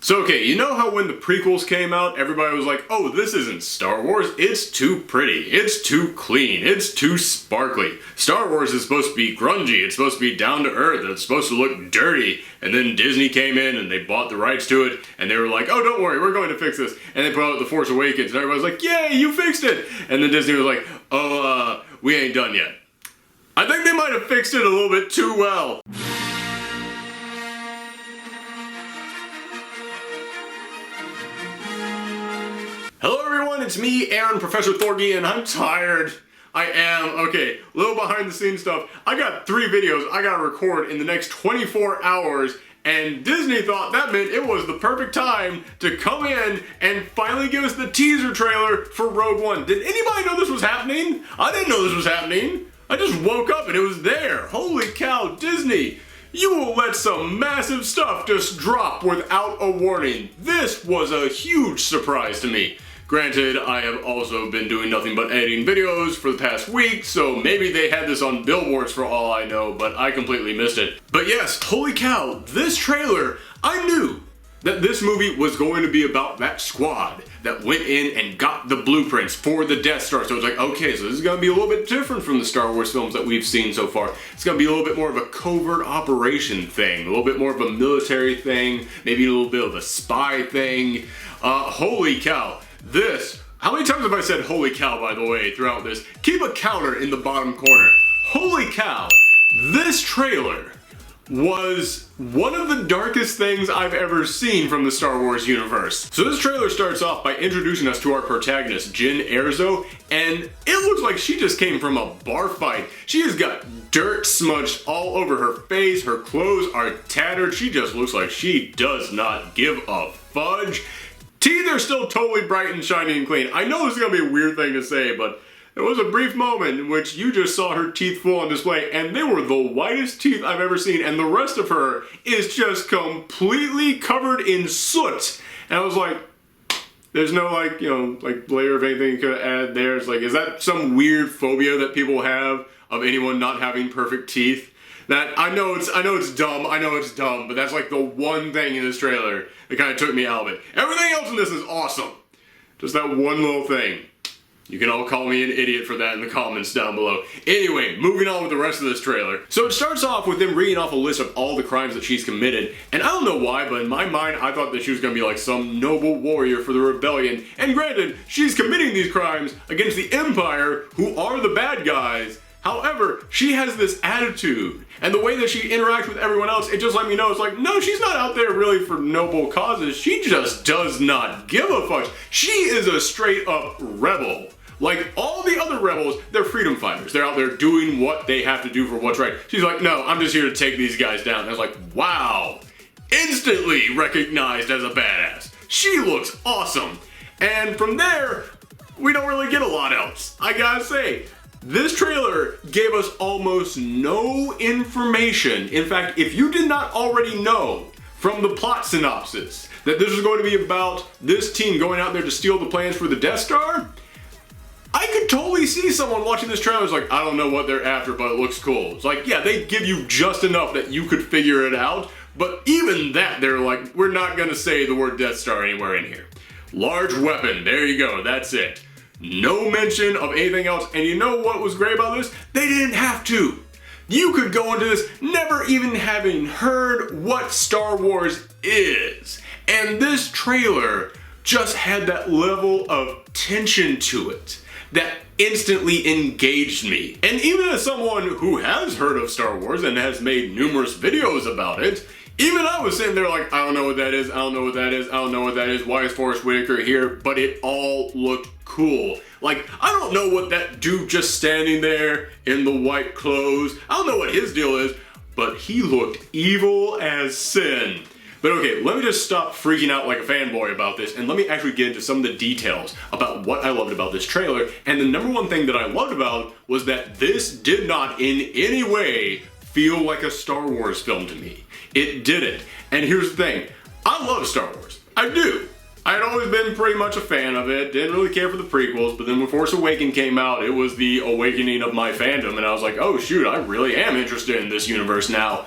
So okay, you know how when the prequels came out, everybody was like, oh, this isn't Star Wars, it's too pretty, it's too clean, it's too sparkly. Star Wars is supposed to be grungy, it's supposed to be down to earth, it's supposed to look dirty. And then Disney came in and they bought the rights to it, and they were like, oh, don't worry, we're going to fix this. And they put out The Force Awakens, and everybody's like, yay, you fixed it! And then Disney was like, oh, we ain't done yet. I think they might have fixed it a little bit too well. Hello everyone, it's me, Aaron, Professor Thorgi, and I'm tired. I am. Okay, a little behind the scenes stuff. I got 3 videos I gotta record in the next 24 hours, and Disney thought that meant it was the perfect time to come in and finally give us the teaser trailer for Rogue One. Did anybody know this was happening? I didn't know this was happening. I just woke up and it was there. Holy cow, Disney. You will let some massive stuff just drop without a warning. This was a huge surprise to me. Granted, I have also been doing nothing but editing videos for the past week, so maybe they had this on billboards for all I know, but I completely missed it. But yes, holy cow, this trailer, I knew that this movie was going to be about that squad that went in and got the blueprints for the Death Star. So it's like, okay, so this is gonna be a little bit different from the Star Wars films that we've seen so far. It's gonna be a little bit more of a covert operation thing, a little bit more of a military thing, maybe a little bit of a spy thing. Holy cow. This, how many times have I said holy cow, by the way, throughout this? Keep a counter in the bottom corner. Holy cow, this trailer was one of the darkest things I've ever seen from the Star Wars universe. So this trailer starts off by introducing us to our protagonist, Jyn Erso, and it looks like she just came from a bar fight. She has got dirt smudged all over her face, her clothes are tattered, she just looks like she does not give a fudge. Teeth are still totally bright and shiny and clean. I know this is gonna be a weird thing to say, but there was a brief moment in which you just saw her teeth full on display, and they were the whitest teeth I've ever seen, and the rest of her is just completely covered in soot. And I was like, there's no like, you know, like layer of anything you could add there. It's like, is that some weird phobia that people have of anyone not having perfect teeth? That I know it's dumb, but that's like the one thing in this trailer that kind of took me out of it. Everything else in this is awesome. Just that one little thing. You can all call me an idiot for that in the comments down below. Anyway, moving on with the rest of this trailer. So it starts off with them reading off a list of all the crimes that she's committed, and I don't know why, but in my mind I thought that she was gonna be like some noble warrior for the rebellion, and granted, she's committing these crimes against the Empire, who are the bad guys. However, she has this attitude, and the way that she interacts with everyone else, it just let me know, it's like, no, she's not out there really for noble causes, she just does not give a fuck. She is a straight up rebel. Like all the other rebels, they're freedom fighters. They're out there doing what they have to do for what's right. She's like, no, I'm just here to take these guys down. And I was like, wow, instantly recognized as a badass. She looks awesome. And from there, we don't really get a lot else, I gotta say. This trailer gave us almost no information. In fact, if you did not already know from the plot synopsis that this was going to be about this team going out there to steal the plans for the Death Star, I could totally see someone watching this trailer is like, I don't know what they're after, but it looks cool. It's like, yeah, they give you just enough that you could figure it out, but even that, they're like, we're not gonna say the word Death Star anywhere in here. Large weapon, there you go, that's it. No mention of anything else, and you know what was great about this? They didn't have to. You could go into this never even having heard what Star Wars is. And this trailer just had that level of tension to it that instantly engaged me. And even as someone who has heard of Star Wars and has made numerous videos about it, even I was sitting there like, I don't know what that is, I don't know what that is, I don't know what that is, why is Forrest Whitaker here? But it all looked cool. Like, I don't know what that dude just standing there in the white clothes, I don't know what his deal is, but he looked evil as sin. But okay, let me just stop freaking out like a fanboy about this, and let me actually get into some of the details about what I loved about this trailer. And the number one thing that I loved about it was that this did not in any way feel like a Star Wars film to me. It didn't. And here's the thing, I love Star Wars. I do. I had always been pretty much a fan of it, didn't really care for the prequels, but then when Force Awakens came out, it was the awakening of my fandom, and I was like, oh shoot, I really am interested in this universe now.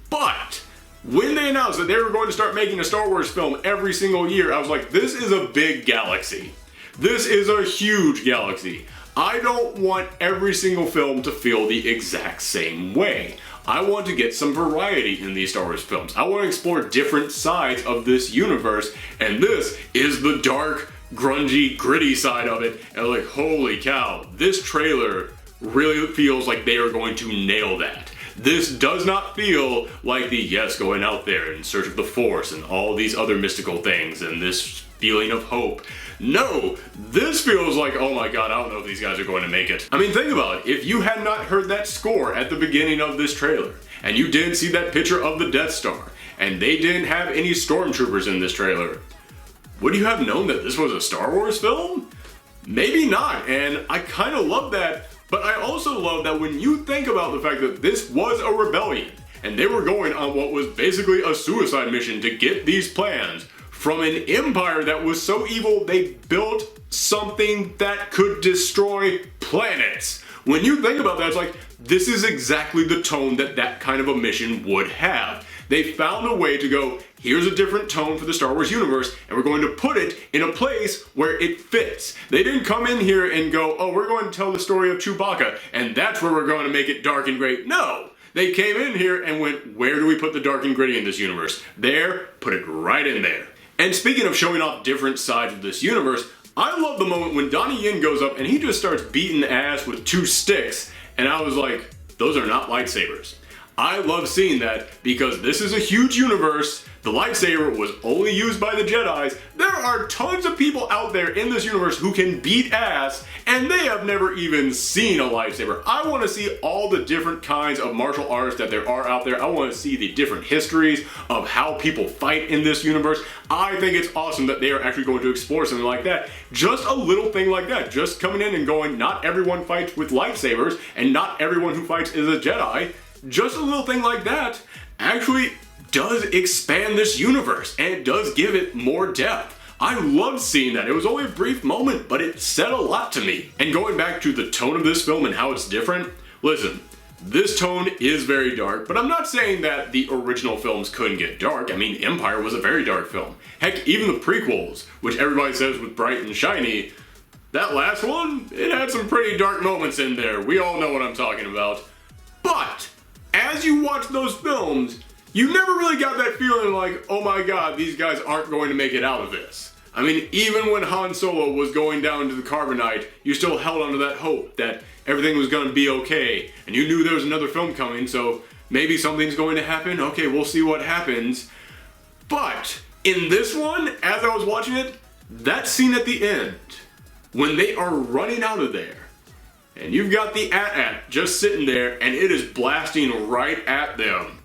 But When they announced that they were going to start making a Star Wars film every single year, I was like, this is a big galaxy. This is a huge galaxy. I don't want every single film to feel the exact same way. I want to get some variety in these Star Wars films. I want to explore different sides of this universe, and this is the dark, grungy, gritty side of it. And I'm like, holy cow, this trailer really feels like they are going to nail that. This does not feel like the, yes, going out there in search of the Force and all these other mystical things and this feeling of hope. No, this feels like, oh my god, I don't know if these guys are going to make it. I mean, think about it. If you had not heard that score at the beginning of this trailer, and you didn't see that picture of the Death Star, and they didn't have any stormtroopers in this trailer, would you have known that this was a Star Wars film? Maybe not, and I kind of love that. But I also love that when you think about the fact that this was a rebellion, and they were going on what was basically a suicide mission to get these plans from an empire that was so evil they built something that could destroy planets. When you think about that, it's like, this is exactly the tone that that kind of a mission would have. They found a way to go, here's a different tone for the Star Wars universe, and we're going to put it in a place where it fits. They didn't come in here and go, oh, we're going to tell the story of Chewbacca, and that's where we're going to make it dark and gray. No! They came in here and went, where do we put the dark and gritty in this universe? There, put it right in there. And speaking of showing off different sides of this universe, I love the moment when Donnie Yen goes up and he just starts beating ass with 2 sticks, and I was like, those are not lightsabers. I love seeing that because this is a huge universe. The lightsaber was only used by the Jedis. There are tons of people out there in this universe who can beat ass, and they have never even seen a lightsaber. I want to see all the different kinds of martial arts that there are out there. I want to see the different histories of how people fight in this universe. I think it's awesome that they are actually going to explore something like that. Just a little thing like that, just coming in and going, not everyone fights with lightsabers, and not everyone who fights is a Jedi. Just a little thing like that actually does expand this universe, and it does give it more depth. I loved seeing that. It was only a brief moment, but it said a lot to me. And going back to the tone of this film and how it's different, listen, this tone is very dark, but I'm not saying that the original films couldn't get dark. I mean, Empire was a very dark film. Heck, even the prequels, which everybody says was bright and shiny, that last one, it had some pretty dark moments in there. We all know what I'm talking about. But as you watch those films, you never really got that feeling like, oh my god, these guys aren't going to make it out of this. I mean, even when Han Solo was going down to the carbonite, you still held onto that hope that everything was going to be okay. And you knew there was another film coming, so maybe something's going to happen. Okay, we'll see what happens. But in this one, as I was watching it, that scene at the end, when they are running out of there, and you've got the AT-AT just sitting there, and it is blasting right at them.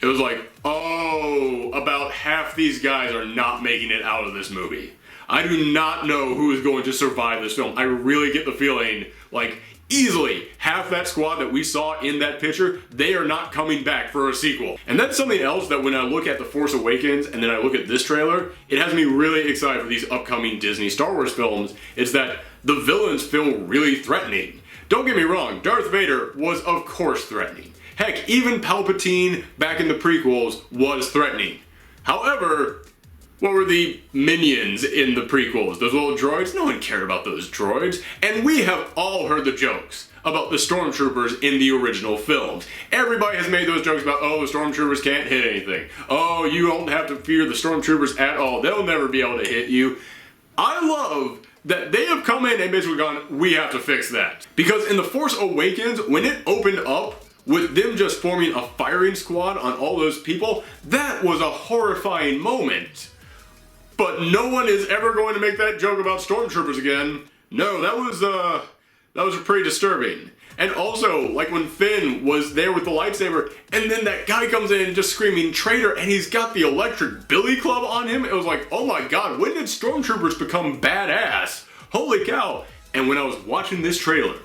It was like, oh, about half these guys are not making it out of this movie. I do not know who is going to survive this film. I really get the feeling like easily half that squad that we saw in that picture, they are not coming back for a sequel. And that's something else that when I look at The Force Awakens and then I look at this trailer, it has me really excited for these upcoming Disney Star Wars films, is that the villains feel really threatening. Don't get me wrong, Darth Vader was of course threatening. Heck, even Palpatine back in the prequels was threatening. However, what were the minions in the prequels? Those little droids? No one cared about those droids. And we have all heard the jokes about the stormtroopers in the original films. Everybody has made those jokes about, oh, the stormtroopers can't hit anything. Oh, you don't have to fear the stormtroopers at all. They'll never be able to hit you. I love that they have come in and basically gone, we have to fix that. Because in The Force Awakens, when it opened up with them just forming a firing squad on all those people, that was a horrifying moment. But no one is ever going to make that joke about stormtroopers again. No, that was pretty disturbing. And also, like when Finn was there with the lightsaber, and then that guy comes in just screaming traitor, and he's got the electric billy club on him. It was like, oh my god, when did stormtroopers become badass? Holy cow. And when I was watching this trailer,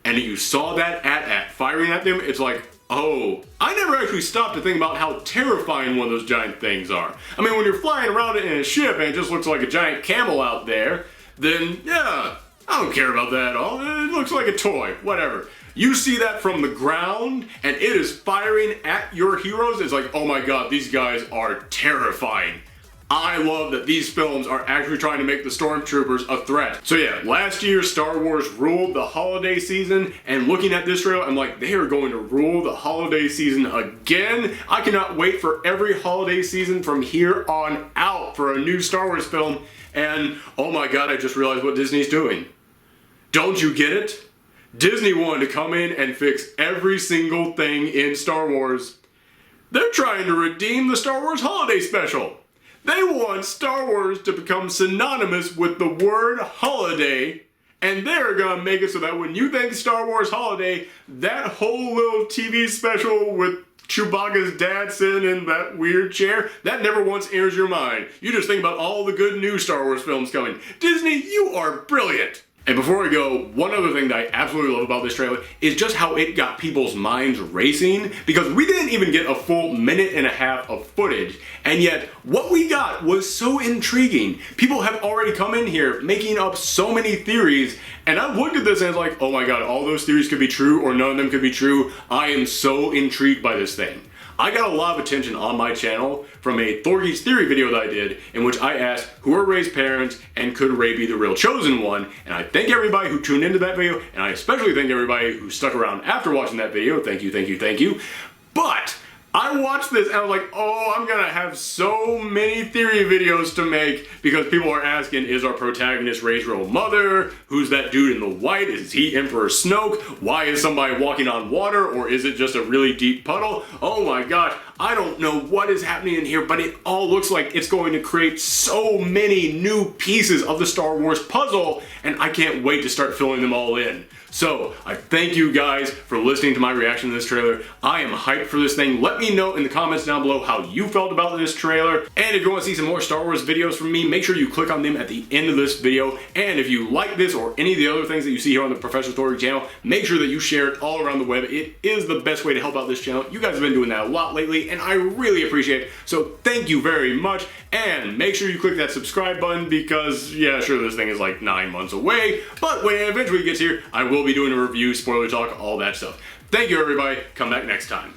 and you saw that AT-AT firing at them, it's like, oh, I never actually stopped to think about how terrifying one of those giant things are. I mean, when you're flying around it in a ship and it just looks like a giant camel out there, then yeah, I don't care about that at all. It looks like a toy, whatever. You see that from the ground, and it is firing at your heroes. It's like, oh my god, these guys are terrifying. I love that these films are actually trying to make the stormtroopers a threat. So yeah, last year Star Wars ruled the holiday season, and looking at this trailer, I'm like, they are going to rule the holiday season again. I cannot wait for every holiday season from here on out for a new Star Wars film, and oh my god, I just realized what Disney's doing. Don't you get it? Disney wanted to come in and fix every single thing in Star Wars. They're trying to redeem the Star Wars holiday special. They want Star Wars to become synonymous with the word holiday, and they're gonna make it so that when you think Star Wars holiday, that whole little TV special with Chewbacca's dad sitting in that weird chair, that never once enters your mind. You just think about all the good new Star Wars films coming. Disney, you are brilliant! And before I go, one other thing that I absolutely love about this trailer is just how it got people's minds racing, because we didn't even get a full minute and a half of footage, and yet what we got was so intriguing. People have already come in here making up so many theories, and I looked at this and I was like, oh my god, all those theories could be true or none of them could be true. I am so intrigued by this thing. I got a lot of attention on my channel from a Thorgi's Theory video that I did, in which I asked who are Rey's parents and could Rey be the real chosen one, and I thank everybody who tuned into that video, and I especially thank everybody who stuck around after watching that video. Thank you, thank you, thank you. But I watched this and I was like, oh, I'm gonna have so many theory videos to make, because people are asking, is our protagonist Rey's real mother? Who's that dude in the white? Is he Emperor Snoke? Why is somebody walking on water, or is it just a really deep puddle? Oh my gosh, I don't know what is happening in here, but it all looks like it's going to create so many new pieces of the Star Wars puzzle, and I can't wait to start filling them all in. So, I thank you guys for listening to my reaction to this trailer. I am hyped for this thing. Let me know in the comments down below how you felt about this trailer. And if you want to see some more Star Wars videos from me, make sure you click on them at the end of this video. And if you like this or any of the other things that you see here on the Professor Thorgi channel, make sure that you share it all around the web. It is the best way to help out this channel. You guys have been doing that a lot lately, and I really appreciate it. So thank you very much. And make sure you click that subscribe button, because, yeah, sure, this thing is like 9 months away, but when it eventually gets here, I will be doing a review, spoiler talk, all that stuff. Thank you, everybody. Come back next time.